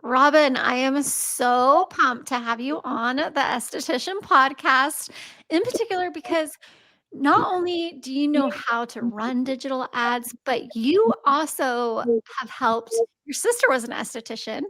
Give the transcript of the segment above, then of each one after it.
Robyn, I am so pumped to have you on the Esthetician podcast, in particular because not only do you know how to run digital ads, but you also have helped. Your sister was an esthetician,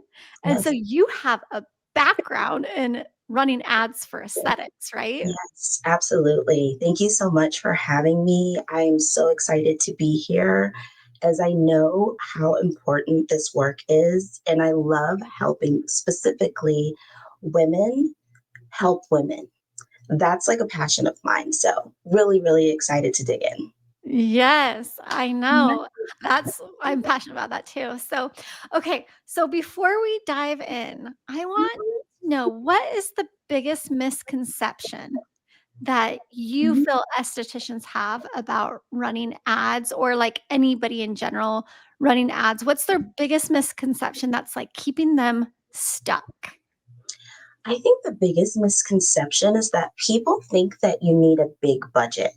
and so Yes, you have a background in running ads for aesthetics, right? yes, absolutely. Thank you so much for having me. I am so excited to be here as I know how important this work is, and I love helping specifically women help women. That's like a passion of mine. So, really, really excited to dig in. Yes, I know. I'm passionate about that too. So, okay, so before we dive in, I want to know what is the biggest misconception that you feel estheticians have about running ads or like anybody in general running ads? What's their biggest misconception that's like keeping them stuck? I think the biggest misconception is that people think that you need a big budget.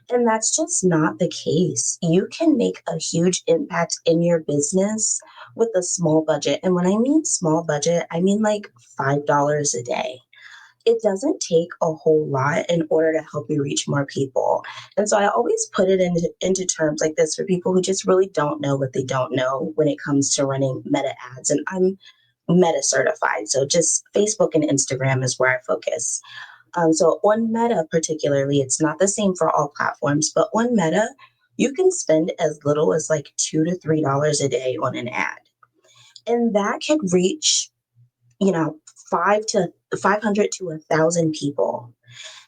And that's just not the case. You can make a huge impact in your business with a small budget. And when I mean small budget, I mean like $5 a day. It doesn't take a whole lot in order to help you reach more people. And so I always put it into terms like this for people who just really don't know what they don't know when it comes to running meta ads. And I'm meta certified. So just Facebook and Instagram is where I focus. So on Meta, particularly, it's not the same for all platforms, but on Meta, you can spend as little as like $2 to $3 a day on an ad, and that can reach, you know, 500 to 1,000 people.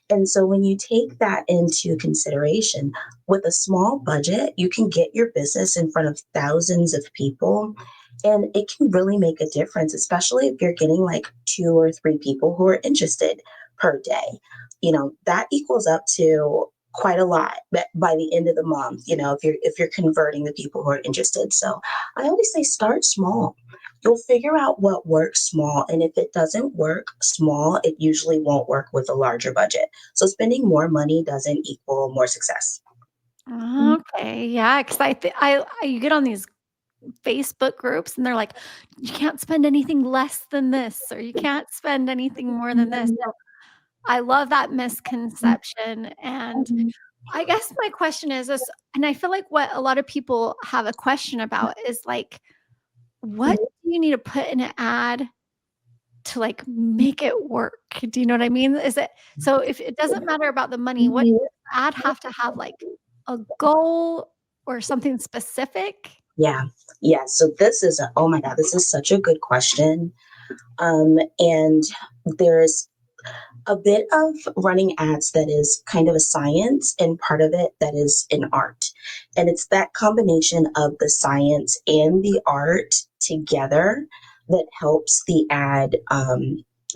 And so when you take that into consideration, with a small budget, you can get your business in front of thousands of people. And it can really make a difference, especially if you're getting like 2 or 3 people who are interested per day. That equals up to quite a lot by the end of the month, if you're converting the people who are interested. So I always say start small. You'll figure out what works small. And if it doesn't work small, it usually won't work with a larger budget. So spending more money doesn't equal more success. Okay, yeah, because I you get on these Facebook groups and they're like, you can't spend anything less than this, or you can't spend anything more than this. So I love that misconception. And I guess my question is, and I feel like what a lot of people have a question about is like, what do you need to put in an ad to like make it work? Do you know what I mean? Is it so if it doesn't matter about the money, what does the ad have to have like a goal or something specific? Yeah. Yeah. So oh my God, this is such a good question. And there's a bit of running ads that is kind of a science, and part of it that is an art. And it's that combination of the science and the art together that helps the ad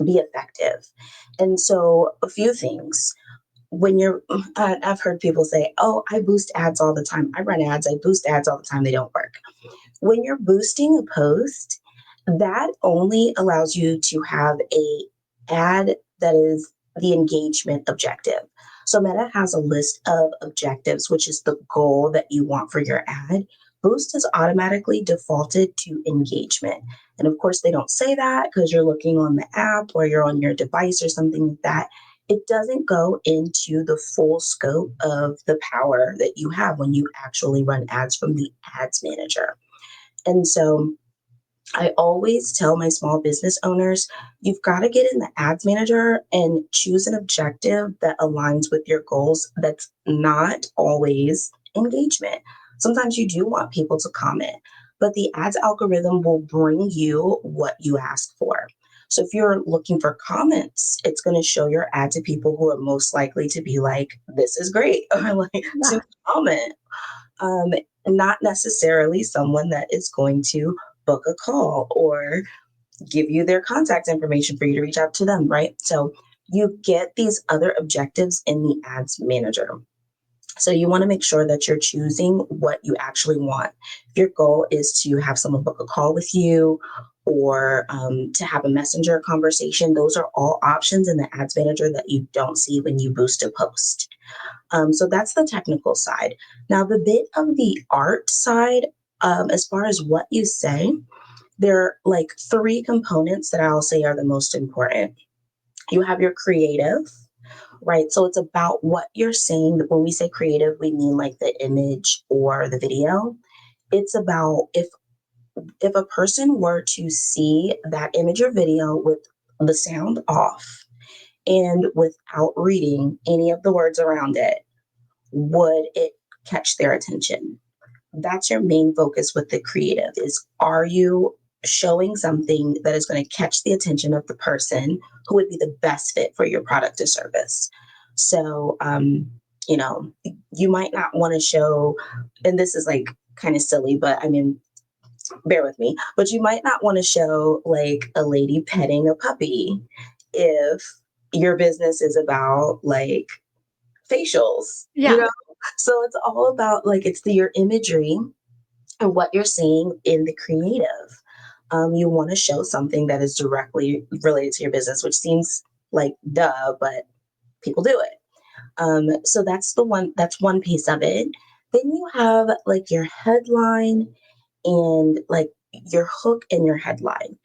be effective. And so, a few things. I've heard people say, oh, I boost ads all the time. I run ads, I boost ads all the time. They don't work. When you're boosting a post, that only allows you to have a ad that is the engagement objective. So Meta has a list of objectives, which is the goal that you want for your ad. Boost is automatically defaulted to engagement. And of course, they don't say that because you're looking on the app or you're on your device or something like that. It doesn't go into the full scope of the power that you have when you actually run ads from the ads manager. And so I always tell my small business owners, you've got to get in the ads manager and choose an objective that aligns with your goals. That's not always engagement. Sometimes you do want people to comment, but the ads algorithm will bring you what you ask for. So if you're looking for comments, it's going to show your ad to people who are most likely to be like, this is great, or like to Yeah. comment. Um, Not necessarily someone that is going to book a call or give you their contact information for you to reach out to them, right? So you get these other objectives in the ads manager. So you want to make sure that you're choosing what you actually want. If your goal is to have someone book a call with you or to have a messenger conversation, those are all options in the ads manager that you don't see when you boost a post. So that's the technical side. Now, the bit of the art side, as far as what you say, there are like three components that I'll say are the most important. You have your creative, right? So it's about what you're saying. When we say creative, we mean like the image or the video. It's about if a person were to see that image or video with the sound off and without reading any of the words around it, would it catch their attention? That's your main focus with the creative is, are you showing something that is going to catch the attention of the person who would be the best fit for your product or service? So you know, you might not want to show, and this is like kind of silly, but I mean, bear with me, but you might not want to show like a lady petting a puppy if your business is about like facials, you Yeah. know? So it's all about like your imagery and what you're seeing in the creative. You want to show something that is directly related to your business, which seems like duh, but people do it. So that's one piece of it. Then you have like your headline and like your hook and your headline.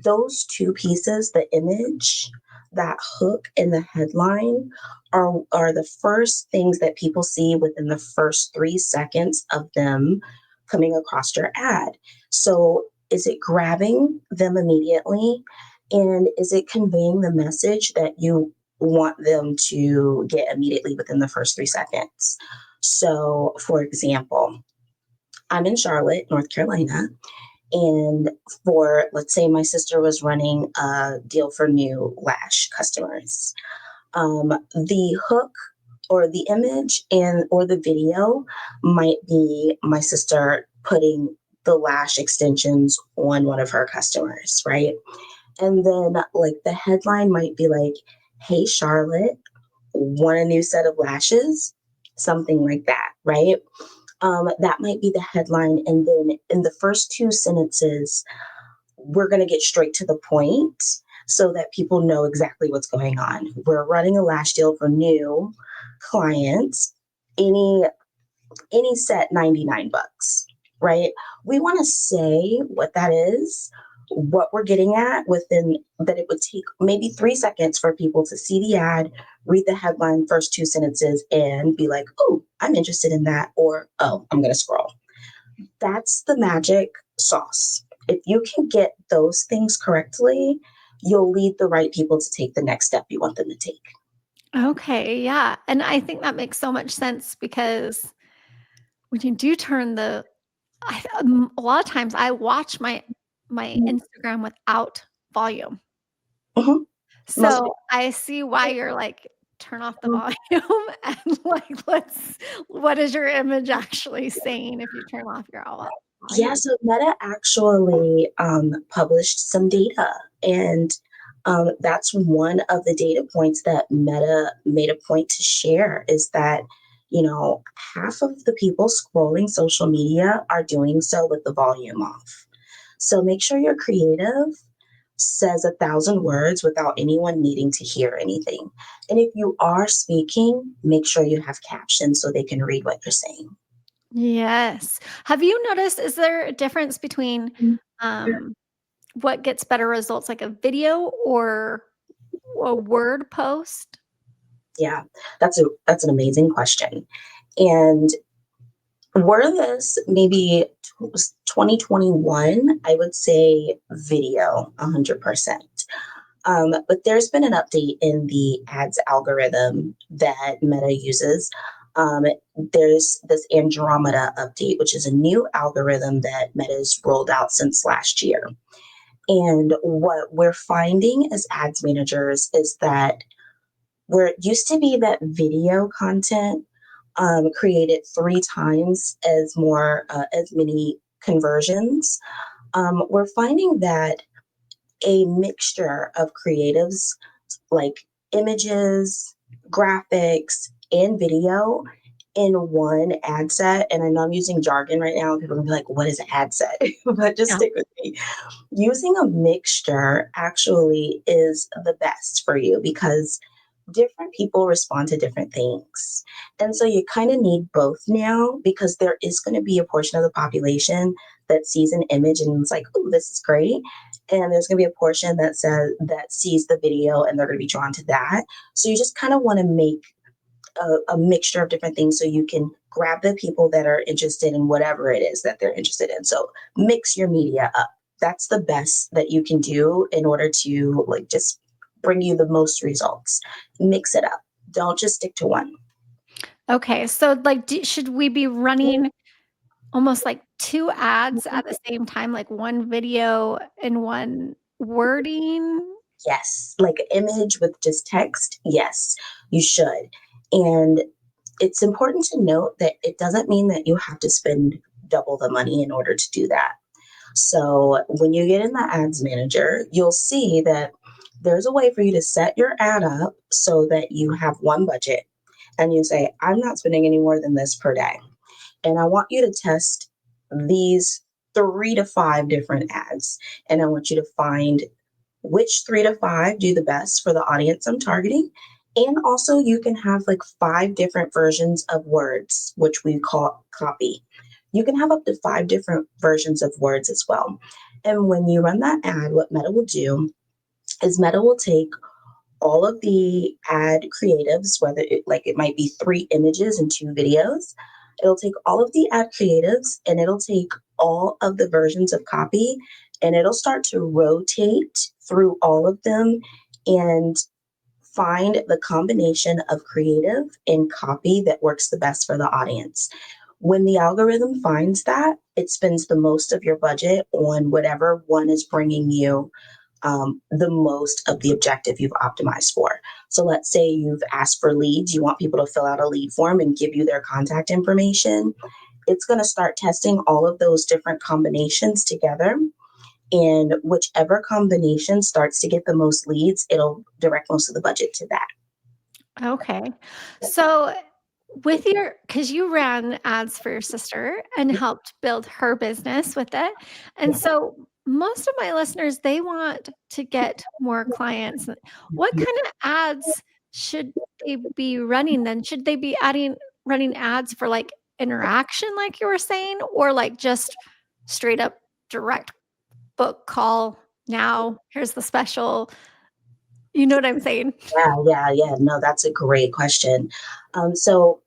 Those two pieces, the image, that hook, and the headline, are the first things that people see within the first 3 seconds of them coming across your ad. So, is it grabbing them immediately? And is it conveying the message that you want them to get immediately within the first 3 seconds? So, for example, I'm in Charlotte, North Carolina, and for, let's say, my sister was running a deal for new lash customers. The hook or the image and or the video might be my sister putting the lash extensions on one of her customers, right? And then like the headline might be like, "Hey Charlotte, want a new set of lashes?" Something like that, right? That might be the headline. And then in the first two sentences, we're going to get straight to the point so that people know exactly what's going on. We're running a lash deal for new clients. Any any set 99 bucks, right? We want to say what that is, what we're getting at within that it would take maybe 3 seconds for people to see the ad, read the headline, first two sentences, and be like, oh, I'm interested in that, or oh, I'm going to scroll. That's the magic sauce. If you can get those things correctly, you'll lead the right people to take the next step you want them to take. Okay, yeah, and I think that makes so much sense because when you do turn the a lot of times I watch my Instagram without volume. Mhm. Most So, I see why you're like, "Turn off the volume," and, like, what is your image actually saying if you turn off your Yeah, volume? so Meta actually published some data, and that's one of the data points that Meta made a point to share is that, you know, half of the people scrolling social media are doing so with the volume off. So make sure your creative says 1,000 words without anyone needing to hear anything. And if you are speaking, make sure you have captions so they can read what you're saying. Yes. Have you noticed is there a difference between, um, what gets better results, like a video or a word post? Yeah, that's an amazing question. And were this maybe 2021, I would say video 100%. But there's been an update in the ads algorithm that Meta uses. Um, there's this Andromeda update, which is a new algorithm that Meta's rolled out since last year. And what we're finding as ads managers is that where it used to be that video content created 3 times as many conversions, we're finding that a mixture of creatives like images, graphics, and video in one ad set. And I know I'm using jargon right now. People are gonna be like, what is an ad set? But just Yeah. stick with me. Using a mixture actually is the best for you because different people respond to different things. And so you kind of need both now because there is going to be a portion of the population that sees an image and it's like, oh, this is great. And there's going to be a portion that sees the video and they're going to be drawn to that. So you just kind of want to make a mixture of different things so you can grab the people that are interested in whatever it is that they're interested in. So mix your media up. That's the best that you can do in order to like just bring you the most results. Mix it up. Don't just stick to one. Okay, so, like, should we be running almost like 2 ads at the same time, like 1 video and 1 wording? Yes, like an image with just text. Yes, you should. And it's important to note that it doesn't mean that you have to spend double the money in order to do that. So when you get in the ads manager, you'll see that there's a way for you to set your ad up so that you have one budget and you say, I'm not spending any more than this per day. And I want you to test these 3 to 5 different ads. And I want you to find which 3 to 5 do the best for the audience I'm targeting. And also, you can have like 5 different versions of words, which we call copy. You can have up to 5 different versions of words as well. And when you run that ad, what Meta will do is Meta will take all of the ad creatives, whether it might be 3 images and 2 videos. It'll take all of the ad creatives and it'll take all of the versions of copy and it'll start to rotate through all of them and find the combination of creative and copy that works the best for the audience. When the algorithm finds that, it spends the most of your budget on whatever one is bringing you the most of the objective you've optimized for. So let's say you've asked for leads, you want people to fill out a lead form and give you their contact information. It's going to start testing all of those different combinations together. And whichever combination starts to get the most leads, it'll direct most of the budget to that. Okay. So, with your, because you ran ads for your sister and helped build her business with it, and Yeah. so most of my listeners, they want to get more clients. What kind of ads should they be running then? Should they be running ads for, like, interaction like you were saying, or, like, just straight up direct book call, "Now, here's the special." You know what I'm saying? Yeah. No, that's a great question. So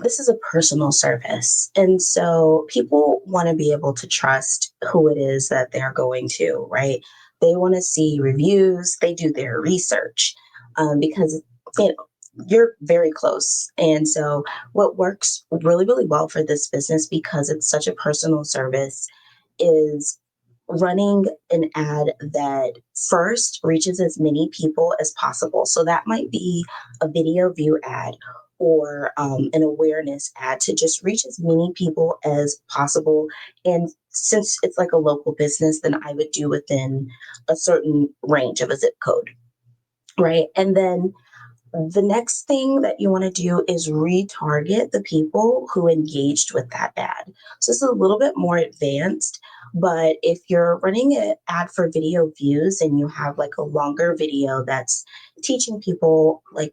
this is a personal service. And so people want to be able to trust who it is that they're going to, right? They want to see reviews, they do their research because you know, you're very close. And so, what works really, really well for this business because it's such a personal service is running an ad that first reaches as many people as possible. So that might be a video view ad or an awareness ad to just reach as many people as possible. And since it's like a local business, then I would do within a certain range of a zip code, right? And then the next thing that you want to do is retarget the people who engaged with that ad. So this is a little bit more advanced, but if you're running an ad for video views and you have like a longer video that's teaching people like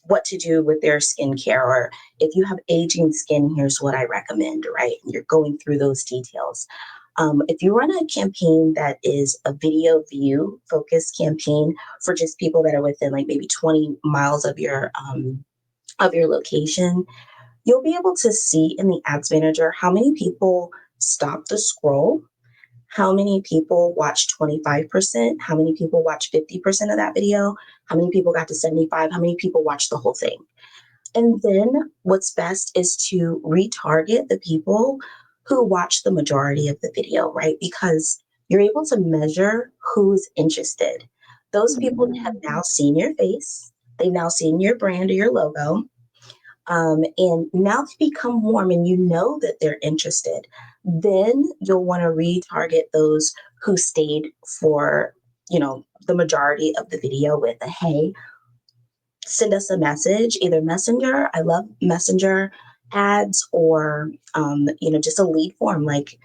what to do with their skincare, or if you have aging skin, here's what I recommend, right? And you're going through those details. If you run a campaign that is a video view focused campaign for just people that are within like maybe 20 miles of your location, you'll be able to see in the ads manager how many people stop the scroll, how many people watch 25%, how many people watch 50% of that video, how many people got to 75, how many people watch the whole thing. And then what's best is to retarget the people who watch the majority of the video, right? Because you're able to measure who's interested. Those people have now seen your face, they've now seen your brand or your logo, and now they become warm and you know that they're interested. Then you'll want to retarget those who stayed for, the majority of the video with a hey, send us a message, either Messenger. I love Messenger ads or, just a lead form like,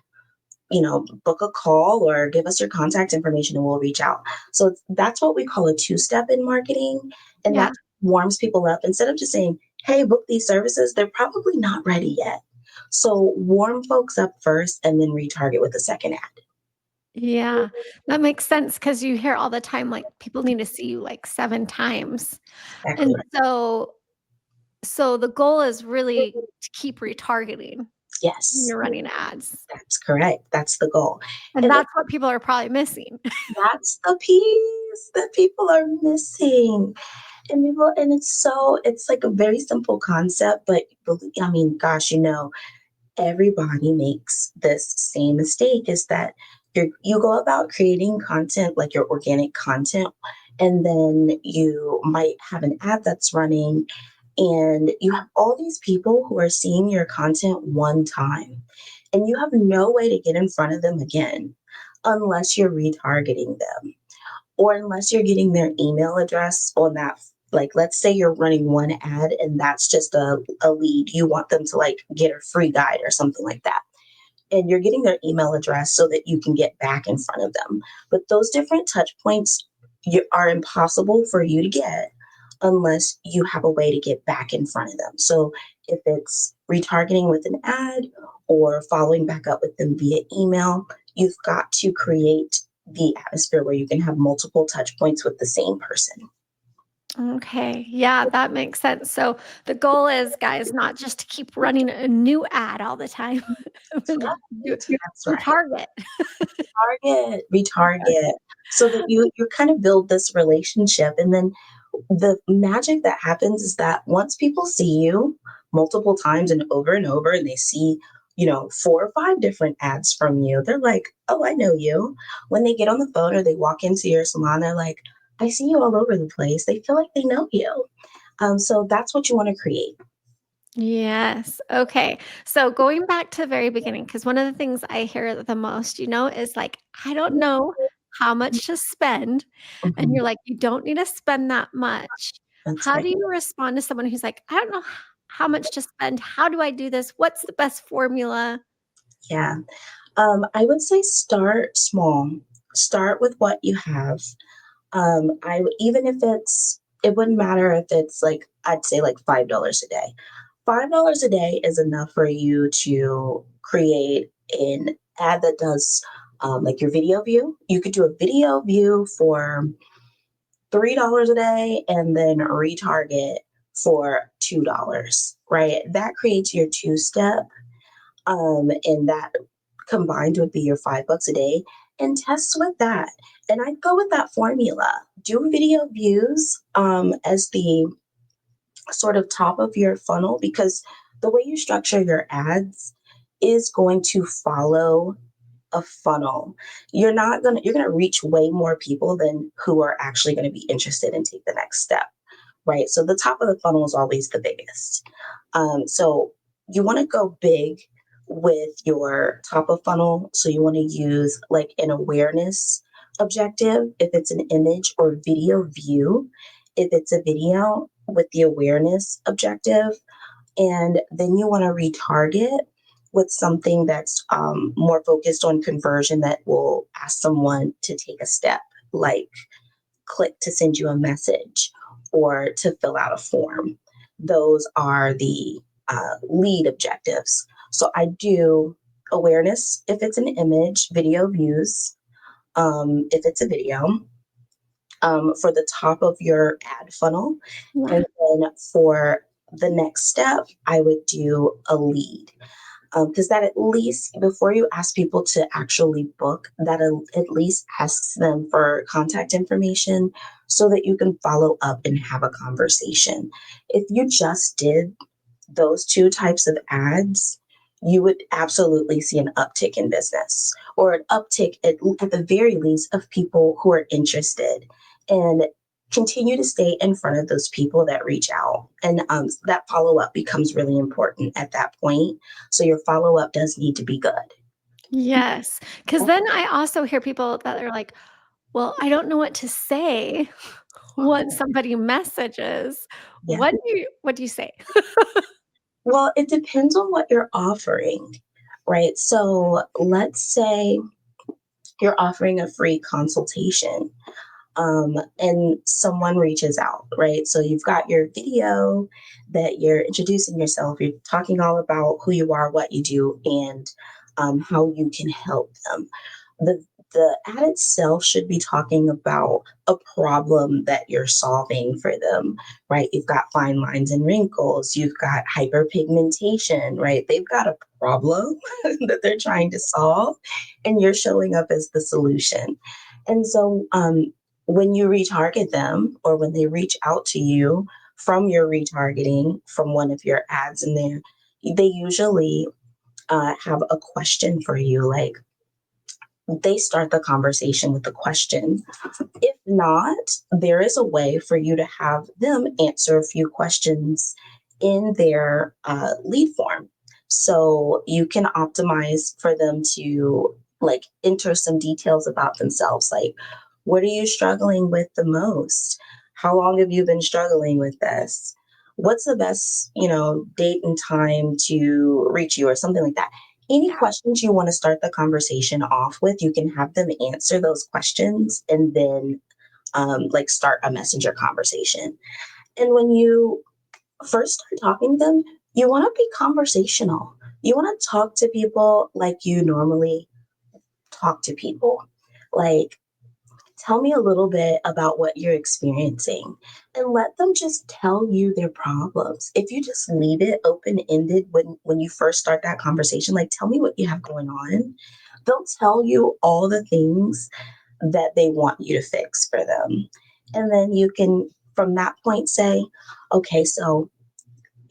book a call or give us your contact information and we'll reach out. So that's what we call a 2 step in marketing. And Yeah. that warms people up instead of just saying, hey, book these services. They're probably not ready yet. So warm folks up first and then retarget with a second ad. Yeah, that makes sense because you hear all the time, like, people need to see you, like, 7 times, Exactly and right. so the goal is really to keep retargeting when Yes, you're running ads, that's correct. That's the goal. and And that's what people are probably missing. that's the piece that people are missing. And it's like a very simple concept, but I mean, gosh, everybody makes this same mistake is that you go about creating content like your organic content, and then you might have an ad that's running, and you have all these people who are seeing your content one time, and you have no way to get in front of them again unless you're retargeting them or unless you're getting their email address on that. Like, let's say you're running one ad and that's just a lead, you want them to like get a free guide or something like that, and you're getting their email address so that you can get back in front of them. But those different touch points are impossible for you to get unless you have a way to get back in front of them. So if it's retargeting with an ad or following back up with them via email, you've got to create the atmosphere where you can have multiple touch points with the same person. Okay, yeah, that makes sense. So the goal is, guys, not just to keep running a new ad all the time, but do That's right. retarget. Retarget, so that you kind of build this relationship. And then the magic that happens is that once people see you multiple times and over, and they see, 4 or 5 different ads from you, they're like, oh, I know you. When they get on the phone or they walk into your salon, they're like, I see you all over the place. They feel like they know you. So that's what you want to create. Yes. Okay. So going back to the very beginning, because one of the things I hear the most, is like, I don't know how much to spend. And Mhm. you're like, you don't need to spend that much. That's How right. do you respond to someone who's like, I don't know how much to spend? How do I do this? What's the best formula? Yeah. I would say start small. Start with what you have. Even if it wouldn't matter if it's like, I'd say like $5 a day. $5 a day is enough for you to create an ad that does like your video view. You could do a video view for $3 a day and then retarget for $2, right? That creates your two step, and that combined would be your $5 a day, and test with that. And I'd go with that formula. Do video views as the sort of top of your funnel, because the way you structure your ads is going to follow a funnel. You're gonna reach way more people than who are actually going to be interested and take the next step, right? So the top of the funnel is always the biggest. So you want to go big with your top of funnel. So you want to use like an awareness objective if it's an image, or video view if it's a video with the awareness objective. And then you want to retarget with something that's more focused on conversion, that will ask someone to take a step, like click to send you a message or to fill out a form. Those are the lead objectives. So I do awareness if it's an image, video views if it's a video, for the top of your ad funnel. Yeah. And then for the next step, I would do a lead, because that, at least before you ask people to actually book, that at least asks them for contact information so that you can follow up and have a conversation. If you just did those two types of ads, you would absolutely see an uptick in business, or an uptick at the very least of people who are interested, and continue to stay in front of those people that reach out. And that follow up becomes really important at that point. So your follow up does need to be good. Yes. Because then I also hear people that are like, well, I don't know what to say when somebody messages. Yeah. What do you say? Well, it depends on what you're offering, right? So let's say you're offering a free consultation. and someone reaches out, right? So you've got your video that you're introducing yourself, you're talking all about who you are, what you do, and how you can help them. The the ad itself should be talking about a problem that you're solving for them, right? You've got fine lines and wrinkles, you've got hyperpigmentation, right? They've got a problem that they're trying to solve, and you're showing up as the solution. And so, when you retarget them or when they reach out to you from your retargeting from one of your ads in there, they usually have a question for you. Like, they start the conversation with a question. If not, there is a way for you to have them answer a few questions in their lead form. So you can optimize for them to like enter some details about themselves, like what are you struggling with the most? How long have you been struggling with this? What's the best, date and time to reach you or something like that. Any Yeah. questions you want to start the conversation off with, you can have them answer those questions and then like start a messenger conversation. And when you first start talking to them, you want to be conversational. You want to talk to people like you normally talk to people. Like, tell me a little bit about what you're experiencing and let them just tell you their problems. If you just leave it open ended when you first start that conversation, like tell me what you have going on, they'll tell you all the things that they want you to fix for them. And then you can, from that point, say, okay, so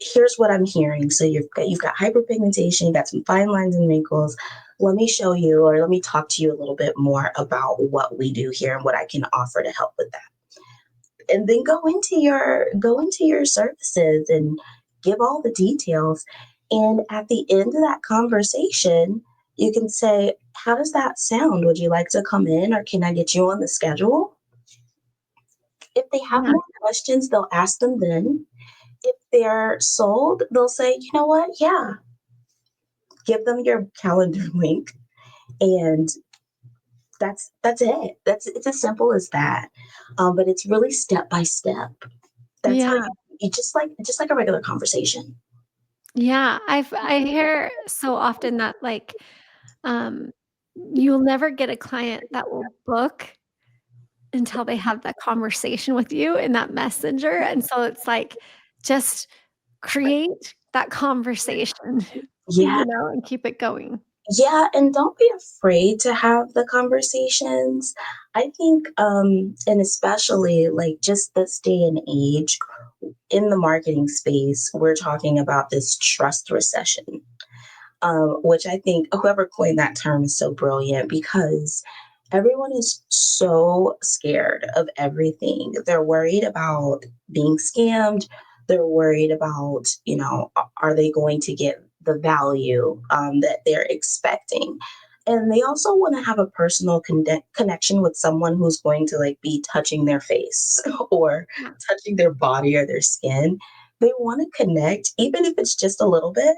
here's what I'm hearing. So you've got hyperpigmentation, you've got some fine lines and wrinkles. Let me show you, or let me talk to you a little bit more about what we do here and what I can offer to help with that. And then go into your services and give all the details. And at the end of that conversation, you can say, how does that sound? Would you like to come in or can I get you on the schedule? If they have Yeah. more questions, they'll ask them then. If they're sold, they'll say, you know what? Yeah, give them your calendar link, and that's it. That's it's as simple as that. But it's really step by step. That's how Yeah. you just like a regular conversation. Yeah. I hear so often that like um you'll never get a client that will book until they have that conversation with you in that messenger, and so it's like, just create that conversation, Yeah, and keep it going. yeah, and don't be afraid to have the conversations. I think, and especially like just this day and age in the marketing space, we're talking about this trust recession, which I think whoever coined that term is so brilliant because everyone is so scared of everything. They're worried about being scammed. They're worried about, are they going to get the value that they're expecting? And they also want to have a personal connection with someone who's going to like be touching their face or Yeah. touching their body or their skin. They want to connect, even if it's just a little bit.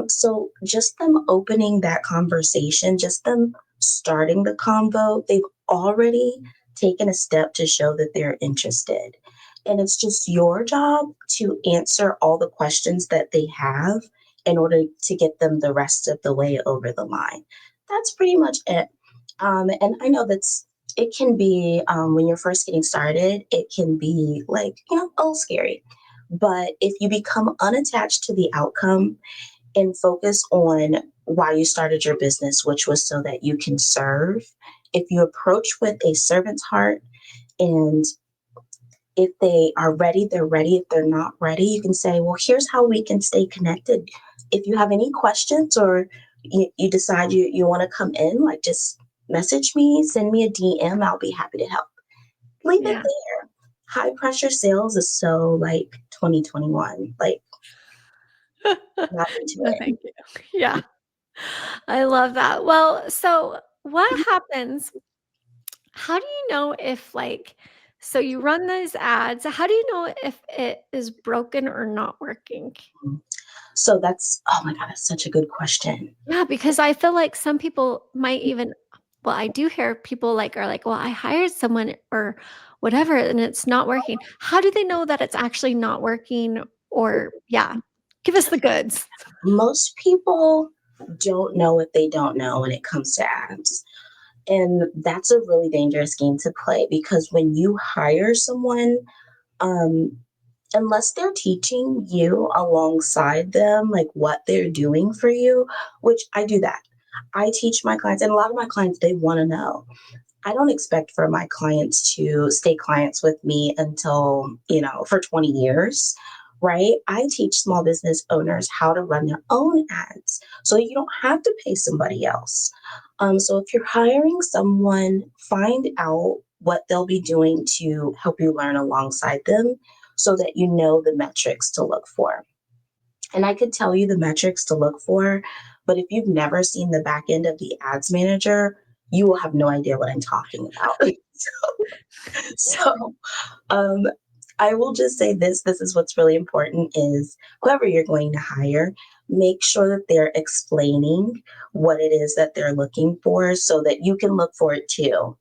So just them opening that conversation, just them starting the convo, they've already taken a step to show that they're interested. And it's just your job to answer all the questions that they have in order to get them the rest of the way over the line. That's pretty much it. And I know it can be when you're first getting started, it can be like, a little scary. But if you become unattached to the outcome and focus on why you started your business, which was so that you can serve. If you approach with a servant's heart, and if they are ready, they're ready. If they're not ready, you can say, well, here's how we can stay connected. If you have any questions or you decide you want to come in, like just message me, send me a DM. I'll be happy to help. Leave it Yeah. there. High pressure sales is so like 2021, like not into No, it. thank you. Yeah. I love that. Well, so what happens how do you know if, like so you run these ads, how do you know if it is broken or not working? So that's, oh my God, that's such a good question. Yeah, because I feel like some people might even Well, I do hear people are like, "Well, I hired someone or whatever, and it's not working." How do they know that it's actually not working? Or yeah, give us the goods. Most people don't know what they don't know when it comes to ads. And that's a really dangerous game to play because when you hire someone, um, unless they're teaching you alongside them, like what they're doing for you, which I do that. I teach my clients, and a lot of my clients, they want to know. I don't expect for my clients to stay clients with me until, for 20 years, right? I teach small business owners how to run their own ads so you don't have to pay somebody else. So if you're hiring someone, find out what they'll be doing to help you learn alongside them so that you know the metrics to look for. And I could tell you the metrics to look for, but if you've never seen the back end of the ads manager, you will have no idea what I'm talking about. so um, I will just say this is what's really important is whoever you're going to hire, make sure that they're explaining what it is that they're looking for so that you can look for it too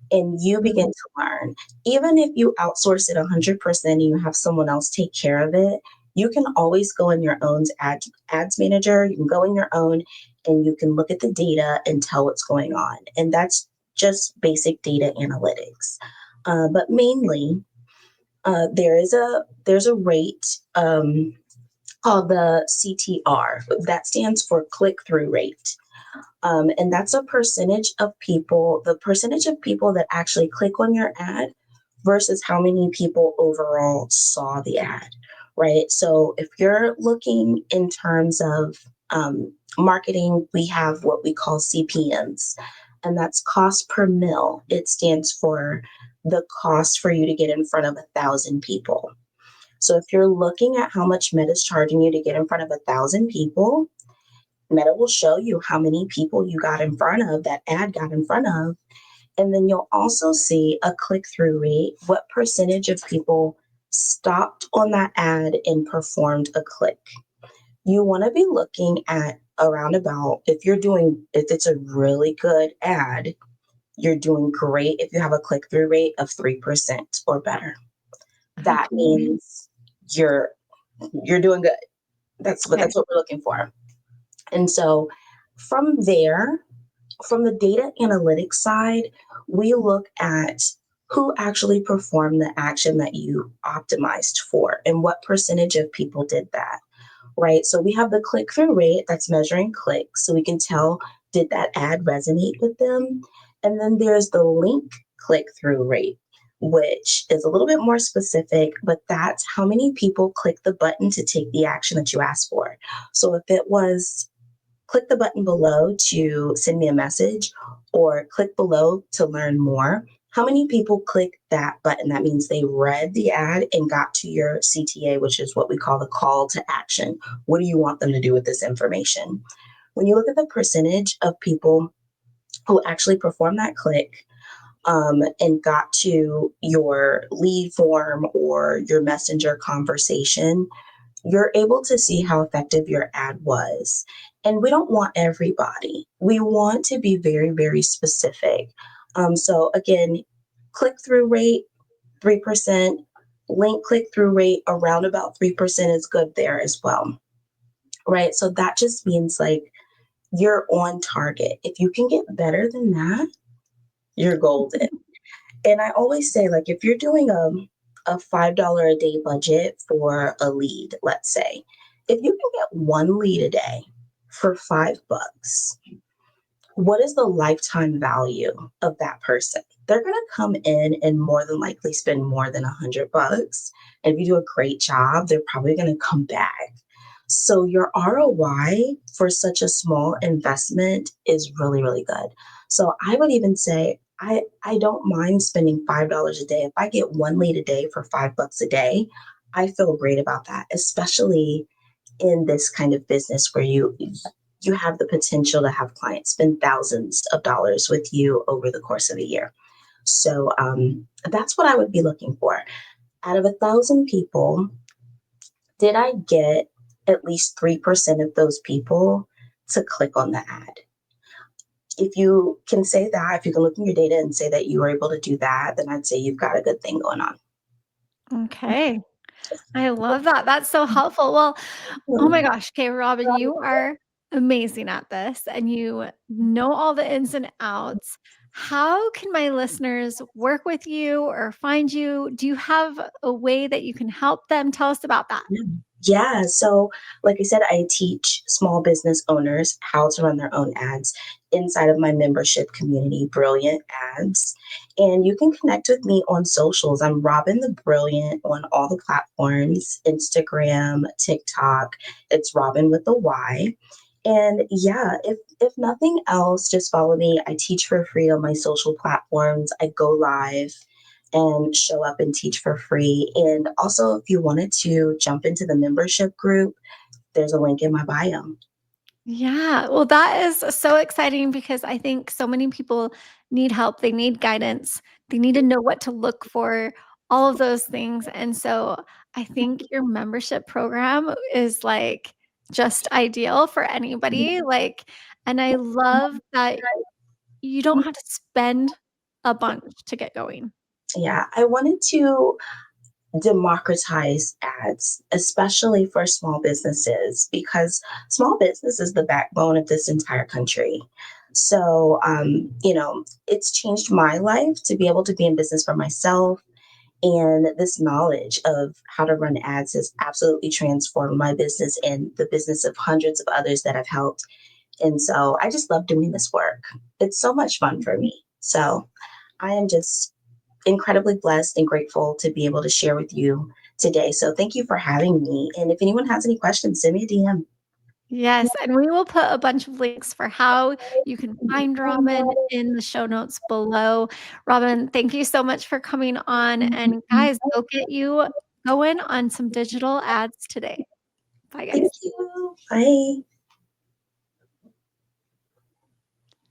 and you begin Mhm. to learn. Even if you outsource it 100% and you have someone else take care of it, you can always go in your own ads manager. You can go in your own and you can look at the data and tell what's going on. And that's just basic data analytics. But mainly, there's a rate called the CTR. That stands for click through rate. And that's a percentage of people, the percentage of people that actually click on your ad versus how many people overall saw the ad, right? So if you're looking in terms of marketing, we have what we call CPMs, and that's cost per mil. It stands for the cost for you to get in front of 1,000 people. So if you're looking at how much Meta is charging you to get in front of 1,000 people, Meta will show you how many people you got in front of, that ad got in front of. And then you'll also see a click through rate, what percentage of people stopped on that ad and performed a click. You want to be looking at around about, if it's a really good ad, you're doing great if you have a click through rate of 3% or better. That Okay. means you're you're doing good. Okay. That's what we're looking for. And so from there, from the data analytics side, we look at who actually performed the action that you optimized for and what percentage of people did that, right? So we have the click through rate that's measuring clicks. So we can tell, did that ad resonate with them? And then there's the link click through rate, which is a little bit more specific, but that's how many people click the button to take the action that you asked for. So if it was click the button below to send me a message or click below to learn more. How many people click that button? That means they read the ad and got to your CTA, which is what we call the call to action. What do you want them to do with this information? When you look at the percentage of people who actually perform that click and got to your lead form or your messenger conversation, you're able to see how effective your ad was. And we don't want everybody. We want to be very, very specific. So again, click through rate 3%, link click through rate around about 3% is good there as well. Right. So that just means like you're on target. If you can get better than that, you're golden. And I always say, like, if you're doing a $5 a day budget for a lead, let's say, if you can get one lead a day for $5, what is the lifetime value of that person? They're going to come in and more than likely spend more than $100. And if you do a great job, they're probably going to come back. So your ROI for such a small investment is really, really good. So I would even say I don't mind spending $5 a day. If I get one lead a day for $5 a day, I feel great about that, especially in this kind of business where you have the potential to have clients spend thousands of dollars with you over the course of a year. So that's what I would be looking for. Out of 1,000 people, did I get at least 3% of those people to click on the ad? if you can say that, if you can look in your data and say that you were able to do that, then I'd say you've got a good thing going on. Okay. I love that. That's so helpful. Well, oh my Mhm. gosh. Okay, Robyn, you are amazing at this and you know all the ins and outs. How can my listeners work with you or find you? Do you have a way that you can help them? Tell us about that. Yeah. Yeah. So, like I said, I teach small business owners how to run their own ads inside of my membership community, Brilliant Ads. And you can connect with me on socials. I'm Robyn the Brilliant on all the platforms, Instagram, TikTok. It's Robyn with a Y. And yeah, if nothing else, just follow me. I teach for free on my social platforms. I go live and show up and teach for free. And also, if you wanted to jump into the membership group, there's a link in my bio. Yeah, well, that is so exciting because I think so many people need help. They need guidance. They need to know what to look for, all of those things. And so I think your membership program is like just ideal for anybody. Like, and I love that you don't have to spend a bunch to get going. Yeah, I wanted to democratize ads, especially for small businesses, because small business is the backbone of this entire country. So, it's changed my life to be able to be in business for myself. And this knowledge of how to run ads has absolutely transformed my business and the business of hundreds of others that I've helped. And so I just love doing this work. It's so much fun for me. So I am just incredibly blessed and grateful to be able to share with you today. So thank you for having me. And if anyone has any questions, send me a DM. Yes, and we will put a bunch of links for how you can find Robyn in the show notes below. Robyn, thank you so much for coming on, and guys, go get you going on some digital ads today. Bye, Thank guys. you. Bye.